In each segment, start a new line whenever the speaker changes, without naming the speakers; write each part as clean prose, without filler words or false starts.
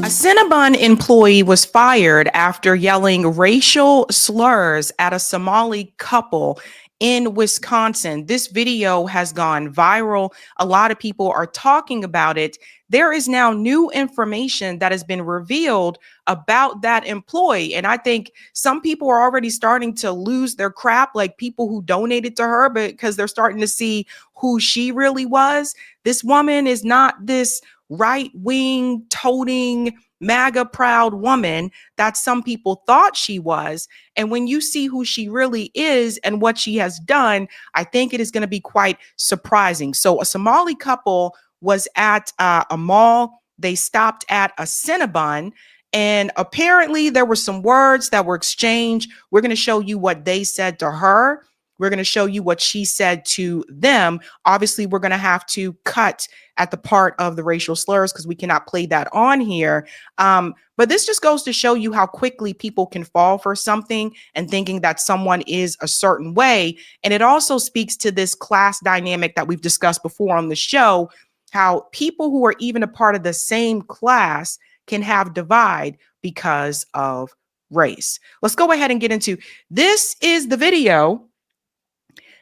Cinnabon employee was fired after yelling racial slurs at a Somali couple in Wisconsin. This video has gone viral. A lot of people are talking about it. There is now new information that has been revealed about that employee. And I think some people are already starting to lose their crap, like people who donated to her, because they're starting to see who she really was. This woman is not this right-wing toting MAGA proud woman that some people thought she was. And when you see who she really is and what she has done, I think it is going to be quite surprising. So a Somali couple was at a mall. They stopped at a Cinnabon, and apparently there were some words that were exchanged. We're going to show you what they said to her. We're going to show you what she said to them. Obviously, we're going to have to cut at the part of the racial slurs because we cannot play that on here. But this just goes to show you how quickly people can fall for something and thinking that someone is a certain way. And it also speaks to this class dynamic that we've discussed before on the show, how people who are even a part of the same class can have divide because of race. Let's go ahead and get into this. Is the video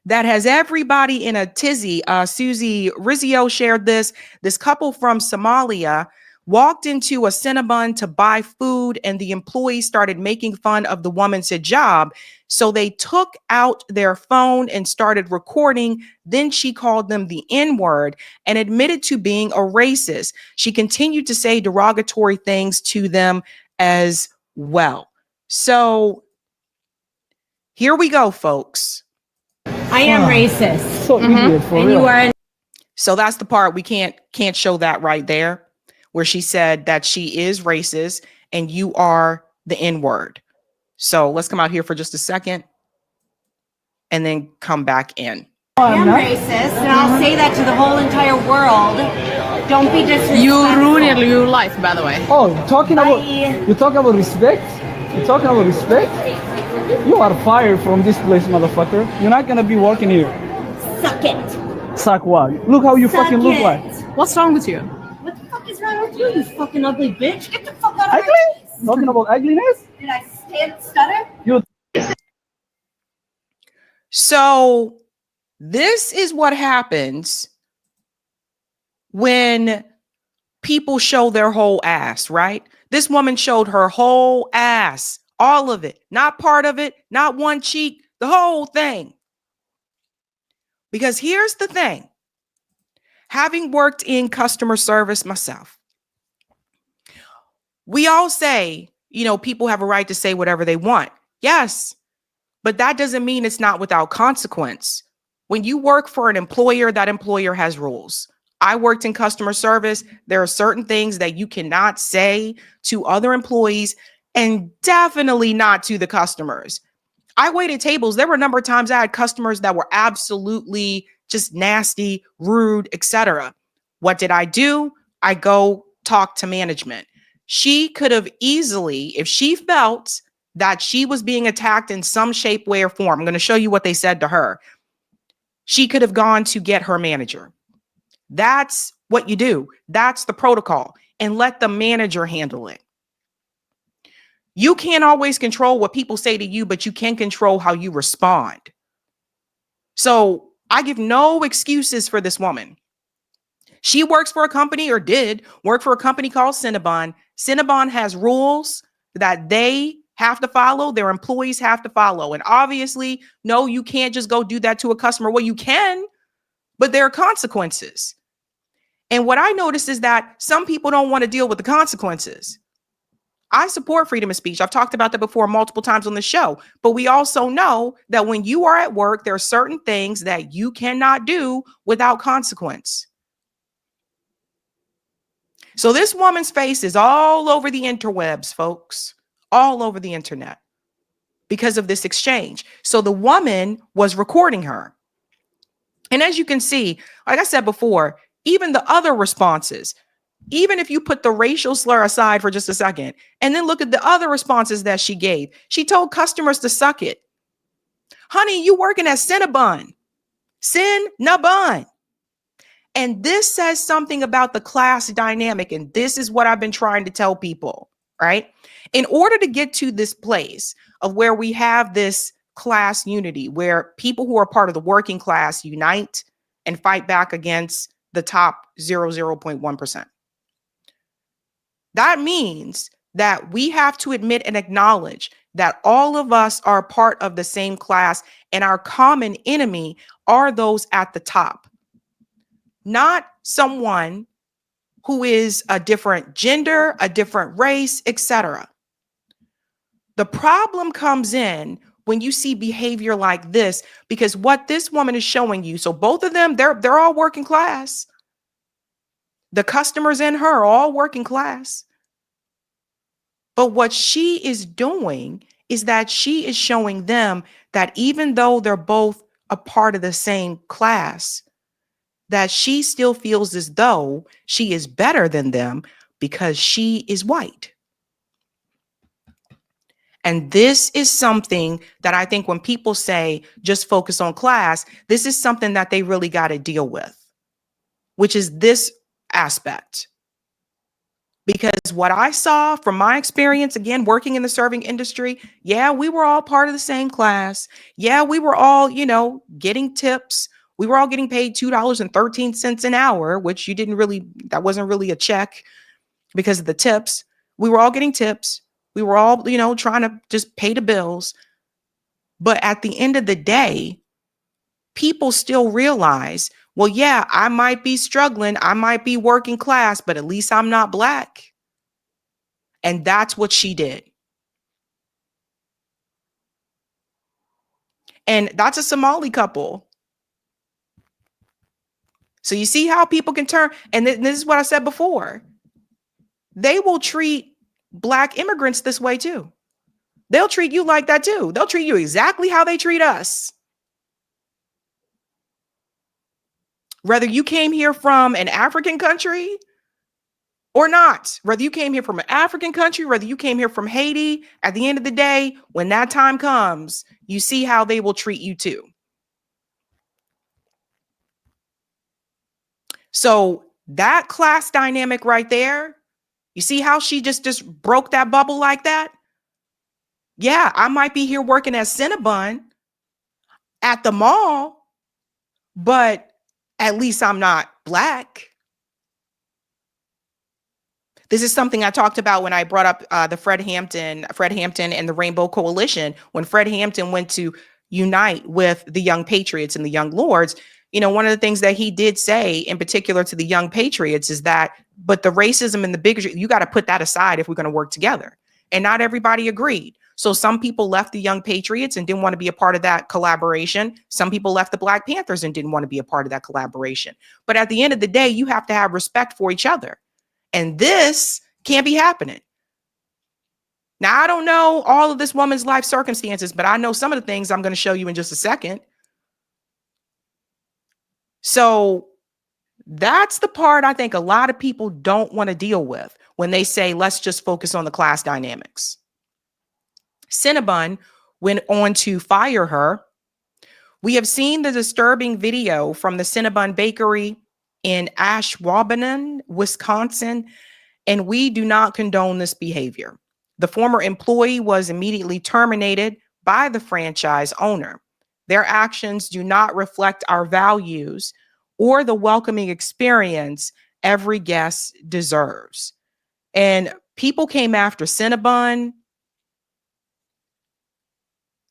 that has everybody in a tizzy. Susie Rizzio shared this. This couple from Somalia walked into a Cinnabon to buy food, and the employees started making fun of the woman's hijab. So they took out their phone and started recording. Then she called them the N-word and admitted to being a racist. She continued to say derogatory things to them as well. So here we go, folks.
I am racist.
So idiot, for
and
real.
you are.
So that's the part we can't show that right there, where she said that she is racist and you are the N-word. So let's come out here for just a second and then come back in.
I am racist, and I'll say that to the whole entire world. Don't be disrespectful.
You ruined your life, by the way.
Oh, you talking about respect? You talking about respect? You are fired from this place, motherfucker. You're not gonna be working here.
Suck it.
Suck what? Look how you
Suck
fucking look
it.
like.
What's wrong with you?
What the fuck is wrong with you, you fucking ugly bitch? Get the fuck out of
Ugly?
my face.
Talking about ugliness?
Did I stutter?
You.
So this is what happens when people show their whole ass, right? This woman showed her whole ass, all of it, not part of it, not one cheek, the whole thing. Because here's the thing, having worked in customer service myself, we all say, people have a right to say whatever they want. Yes, but that doesn't mean it's not without consequence. When you work for an employer, that employer has rules. I worked in customer service. There are certain things that you cannot say to other employees, and definitely not to the customers. I waited tables. There were a number of times I had customers that were absolutely just nasty, rude, etc. What did I do? I go talk to management. She could have easily, if she felt that she was being attacked in some shape, way, or form, I'm going to show you what they said to her. She could have gone to get her manager. That's what you do. That's the protocol, and let the manager handle it. You can't always control what people say to you, but you can control how you respond. So I give no excuses for this woman. She works for a company, or did work for a company called Cinnabon. Cinnabon has rules that they have to follow, their employees have to follow. And obviously, no, you can't just go do that to a customer. Well, you can, but there are consequences. And what I noticed is that some people don't want to deal with the consequences. I support freedom of speech. I've talked about that before multiple times on the show, but we also know that when you are at work, there are certain things that you cannot do without consequence. So this woman's face is all over the interwebs, folks, all over the internet because of this exchange. So the woman was recording her. And as you can see, like I said before, even the other responses, even if you put the racial slur aside for just a second, and then look at the other responses that she gave. She told customers to suck it. Honey, you working at Cinnabon. Cinnabon. And this says something about the class dynamic. And this is what I've been trying to tell people, right? In order to get to this place of where we have this class unity, where people who are part of the working class unite and fight back against the top 0.1%. That means that we have to admit and acknowledge that all of us are part of the same class, and our common enemy are those at the top. Not someone who is a different gender, a different race, etc. The problem comes in when you see behavior like this, because what this woman is showing you, so both of them, they're all working class. The customers and her are all working class. But what she is doing is that she is showing them that even though they're both a part of the same class, that she still feels as though she is better than them because she is white. And this is something that I think when people say just focus on class, this is something that they really got to deal with, which is this aspect. Because what I saw from my experience, again, working in the serving industry, yeah, we were all part of the same class. Yeah, we were all, getting tips. We were all getting paid $2.13 an hour, which that wasn't really a check because of the tips. We were all getting tips. We were all, trying to just pay the bills. But at the end of the day, people still realize, well, yeah, I might be struggling. I might be working class, but at least I'm not Black. And that's what she did. And that's a Somali couple. So you see how people can turn, and this is what I said before. They will treat Black immigrants this way too. They'll treat you like that too. They'll treat you exactly how they treat us. Whether you came here from an African country or not, whether you came here from an African country, whether you came here from Haiti, at the end of the day, when that time comes, you see how they will treat you too. So that class dynamic right there, you see how she just broke that bubble like that? Yeah, I might be here working at Cinnabon at the mall, but at least I'm not Black. This is something I talked about when I brought up the Fred Hampton and the Rainbow Coalition. When Fred Hampton went to unite with the Young Patriots and the Young Lords, one of the things that he did say in particular to the Young Patriots is that, but the racism and the bigotry, you got to put that aside if we're going to work together. And not everybody agreed. So some people left the Young Patriots and didn't want to be a part of that collaboration. Some people left the Black Panthers and didn't want to be a part of that collaboration. But at the end of the day, you have to have respect for each other. And this can't be happening. Now, I don't know all of this woman's life circumstances, but I know some of the things I'm going to show you in just a second. So that's the part I think a lot of people don't want to deal with when they say, let's just focus on the class dynamics. Cinnabon went on to fire her. We have seen the disturbing video from the Cinnabon Bakery in Ashwaubenon, Wisconsin, and we do not condone this behavior. The former employee was immediately terminated by the franchise owner. Their actions do not reflect our values or the welcoming experience every guest deserves. And people came after Cinnabon.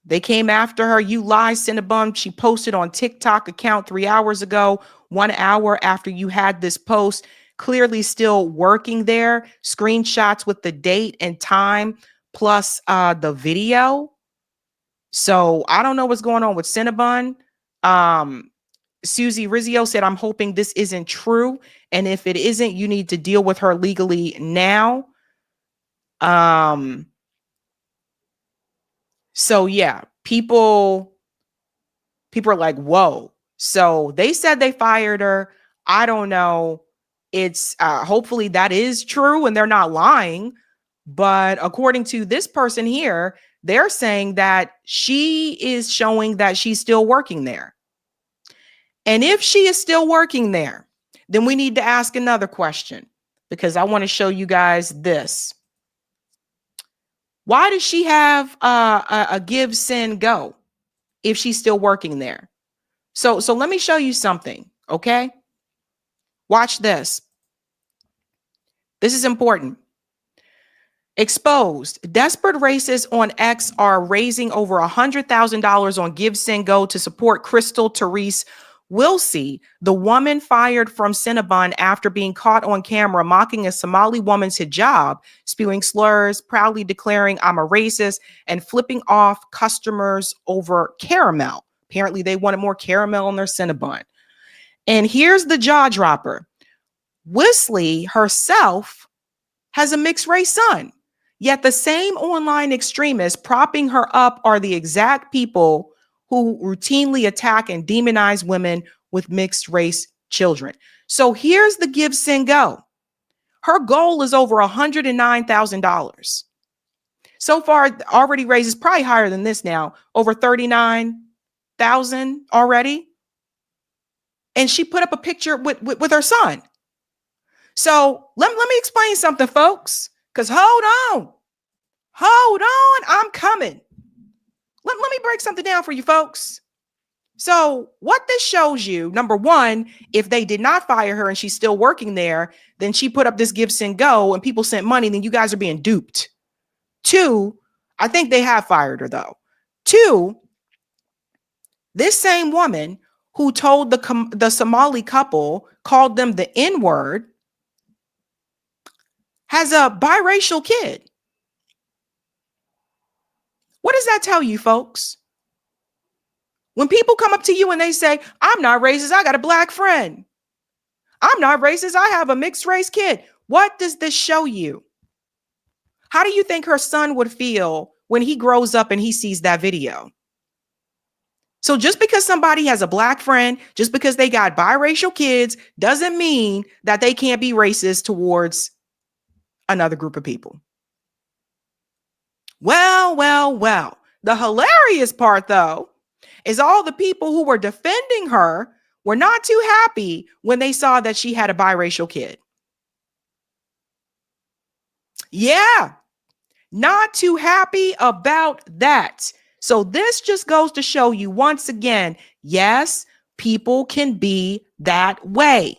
They came after her. You lie, Cinnabon. She posted on TikTok account 3 hours ago, 1 hour after you had this post, clearly still working there. Screenshots with the date and time plus the video. So I don't know what's going on with Cinnabon. Susie Rizzio said, I'm hoping this isn't true. And if it isn't, you need to deal with her legally now. So yeah, people are like, whoa. So they said they fired her. I don't know. It's hopefully that is true and they're not lying. But according to this person here, they're saying that she is showing that she's still working there. And if she is still working there, Then we need to ask another question, because I want to show you guys this. Why does she have a give, send, go if she's still working there? So let me show you something, okay? Watch this. This is important. Exposed. Desperate racists on X are raising over $100,000 on Give, Send, Go to support Crystal Therese Wilsey, the woman fired from Cinnabon after being caught on camera mocking a Somali woman's hijab, spewing slurs, proudly declaring "I'm a racist," and flipping off customers over caramel. Apparently, they wanted more caramel on their Cinnabon. And here's the jaw dropper. Wilsey herself has a mixed race son. Yet the same online extremists propping her up are the exact people who routinely attack and demonize women with mixed race children. So here's the give, send, go. Her goal is over $109,000. So far, already raises probably higher than this now, over 39,000 already. And she put up a picture with her son. So let me explain something, folks, because hold on, I'm coming. Let me break something down for you, folks. So what this shows you, number one, if they did not fire her and she's still working there, then she put up this give, send, go, and people sent money, then you guys are being duped. Two, I think they have fired her, though. Two, this same woman who told the Somali couple, called them the N-word, has a biracial kid. What does that tell you, folks? When people come up to you and they say, "I'm not racist, I got a black friend. I'm not racist, I have a mixed race kid." What does this show you? How do you think her son would feel when he grows up and he sees that video? So just because somebody has a black friend, just because they got biracial kids, doesn't mean that they can't be racist towards another group of people. Well. The hilarious part, though, is all the people who were defending her were not too happy when they saw that she had a biracial kid. Yeah, not too happy about that. So this just goes to show you once again, yes, people can be that way.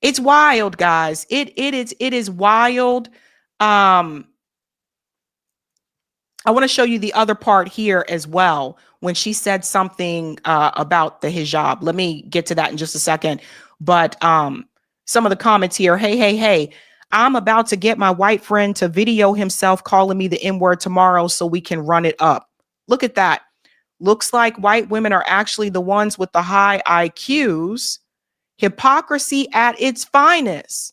It's wild, guys. It is wild. I want to show you the other part here as well, when she said something about the hijab. Let me get to that in just a second. But some of the comments here, hey, I'm about to get my white friend to video himself calling me the N-word tomorrow so we can run it up. Look at that. Looks like white women are actually the ones with the high IQs. Hypocrisy at its finest.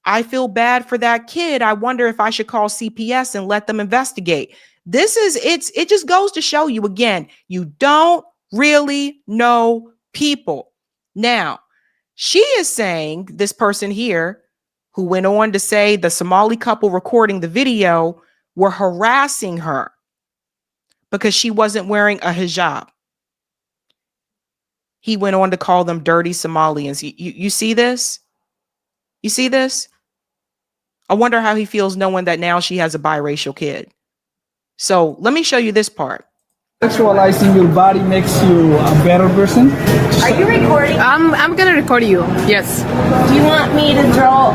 I feel bad for that kid. I wonder if I should call CPS and let them investigate. It just goes to show you again, you don't really know people. Now, she is saying, this person here, who went on to say the Somali couple recording the video were harassing her because she wasn't wearing a hijab. He went on to call them dirty Somalians. You see this? You see this? I wonder how he feels knowing that now she has a biracial kid. So let me show you this part.
Sexualizing your body makes you a better person.
Are you recording?
I'm gonna record you. Yes.
Do you want me to throw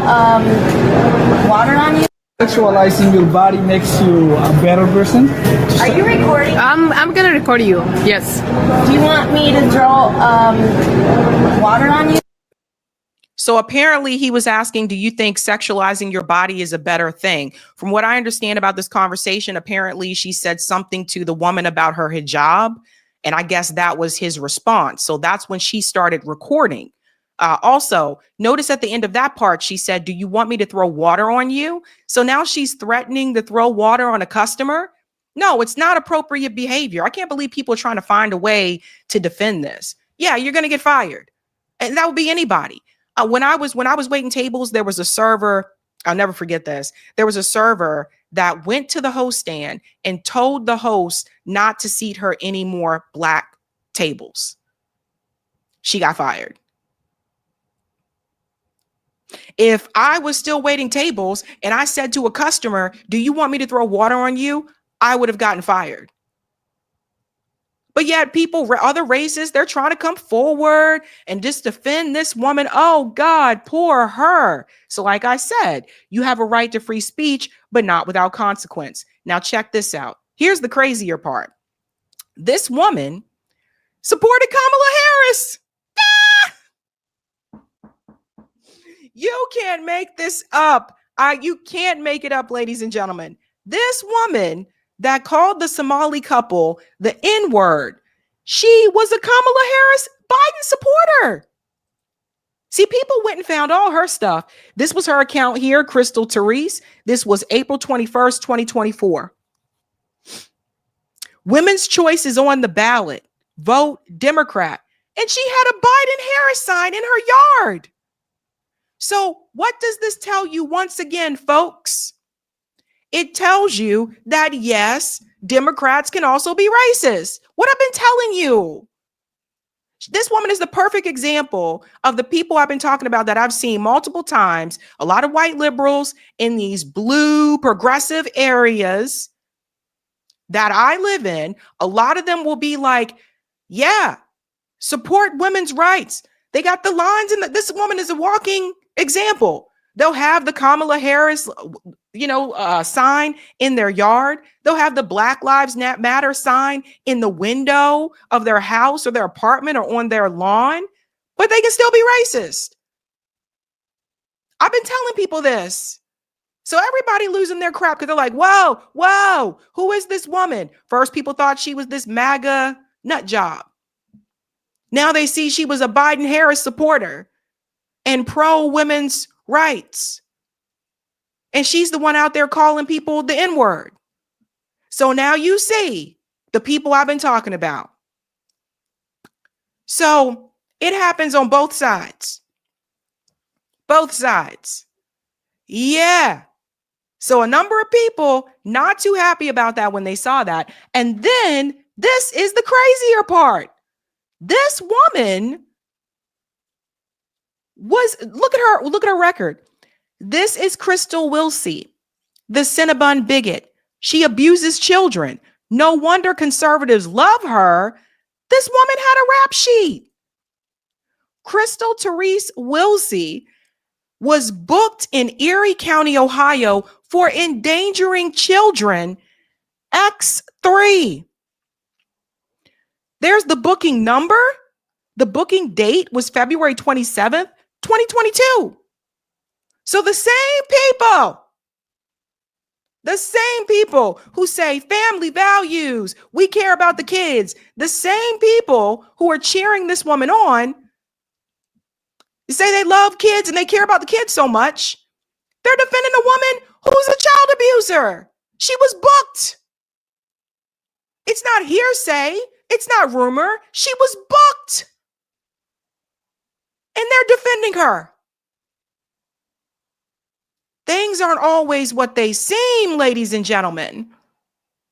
water on you?
Sexualizing your body makes you a better person.
Are you recording?
I'm gonna record you. Yes.
Do you want me to throw water on you?
So apparently he was asking, do you think sexualizing your body is a better thing? From what I understand about this conversation, apparently she said something to the woman about her hijab. And I guess that was his response. So that's when she started recording. Also, notice at the end of that part, she said, do you want me to throw water on you? So now she's threatening to throw water on a customer. No, it's not appropriate behavior. I can't believe people are trying to find a way to defend this. Yeah, you're going to get fired. And that would be anybody. When I was waiting tables, there was a server. I'll never forget this. There was a server that went to the host stand and told the host not to seat her any more black tables. she got fired. If I was still waiting tables and I said to a customer, do you want me to throw water on you? I would have gotten fired. But yet people, other races, they're trying to come forward and just defend this woman. Oh God, poor her. So like I said, you have a right to free speech, but not without consequence. Now check this out. Here's the crazier part. This woman supported Kamala Harris. You can't make this up. You can't make it up, ladies and gentlemen. This woman that called the Somali couple the N-word, she was a Kamala Harris Biden supporter. See, people went and found all her stuff. This was her account here, Crystal Therese. This was April 21st, 2024. Women's choice is on the ballot. Vote Democrat. And she had a Biden-Harris sign in her yard. So what does this tell you once again, folks? It tells you that, yes, Democrats can also be racist. What I've been telling you. This woman is the perfect example of the people I've been talking about that I've seen multiple times. A lot of white liberals in these blue progressive areas that I live in. A lot of them will be like, yeah, support women's rights. They got the lines in this woman is a walking example. They'll have the Kamala Harris, sign in their yard. They'll have the Black Lives Matter sign in the window of their house or their apartment or on their lawn, but they can still be racist. I've been telling people this. So everybody losing their crap because they're like, whoa, who is this woman? First, people thought she was this MAGA nut job. Now they see she was a Biden-Harris supporter and pro-women's rights. And she's the one out there calling people the N-word. So now you see the people I've been talking about. So it happens on both sides. Both sides. Yeah. So a number of people not too happy about that when they saw that. And then this is the crazier part. This woman look at her record. This is Crystal Wilsey, the Cinnabon bigot. She abuses children. No wonder conservatives love her. This woman had a rap sheet. Crystal Therese Wilsey was booked in Erie County, Ohio for endangering children. X3. There's the booking number. The booking date was February 27th, 2022. So the same people who say family values, we care about the kids, the same people who are cheering this woman on, say they love kids and they care about the kids so much, they're defending a woman who's a child abuser. She was booked. It's not hearsay. It's not rumor. She was booked. And they're defending her. Things aren't always what they seem, ladies and gentlemen.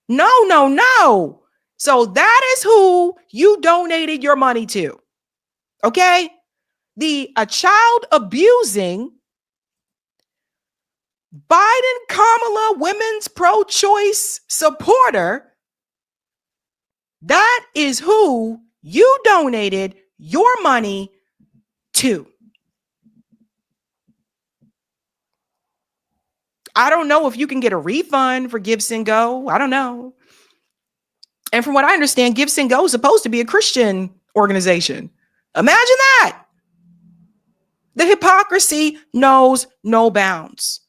No. So that is who you donated your money to. Okay? A child abusing Biden Kamala women's pro-choice supporter. That is who you donated your money to. I don't know if you can get a refund for GiveSendGo. I don't know. And from what I understand, GiveSendGo is supposed to be a Christian organization. Imagine that. The hypocrisy knows no bounds.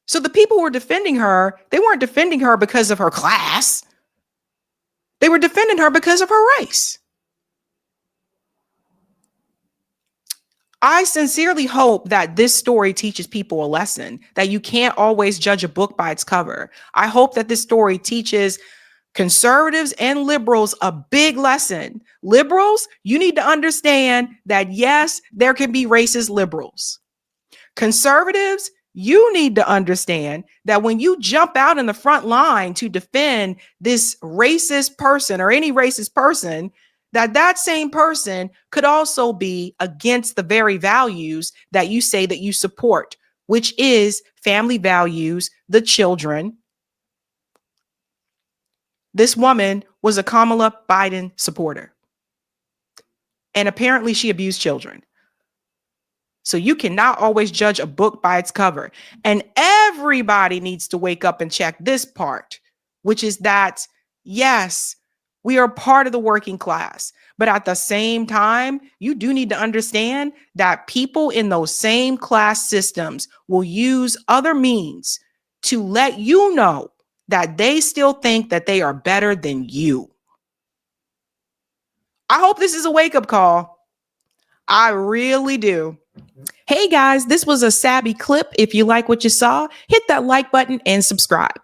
So the people who were defending her, they weren't defending her because of her class. They were defending her because of her race. I sincerely hope that this story teaches people a lesson, that you can't always judge a book by its cover. I hope that this story teaches conservatives and liberals a big lesson. Liberals, you need to understand that, yes, there can be racist liberals. Conservatives, you need to understand that when you jump out in the front line to defend this racist person or any racist person, that same person could also be against the very values that you say that you support, which is family values, the children. This woman was a Kamala Biden supporter, and apparently she abused children. So you cannot always judge a book by its cover. And everybody needs to wake up and check this part, which is that, yes, we are part of the working class. But at the same time, you do need to understand that people in those same class systems will use other means to let you know that they still think that they are better than you. I hope this is a wake-up call. I really do. Hey guys, this was a Sabby clip. If you like what you saw, hit that like button and subscribe.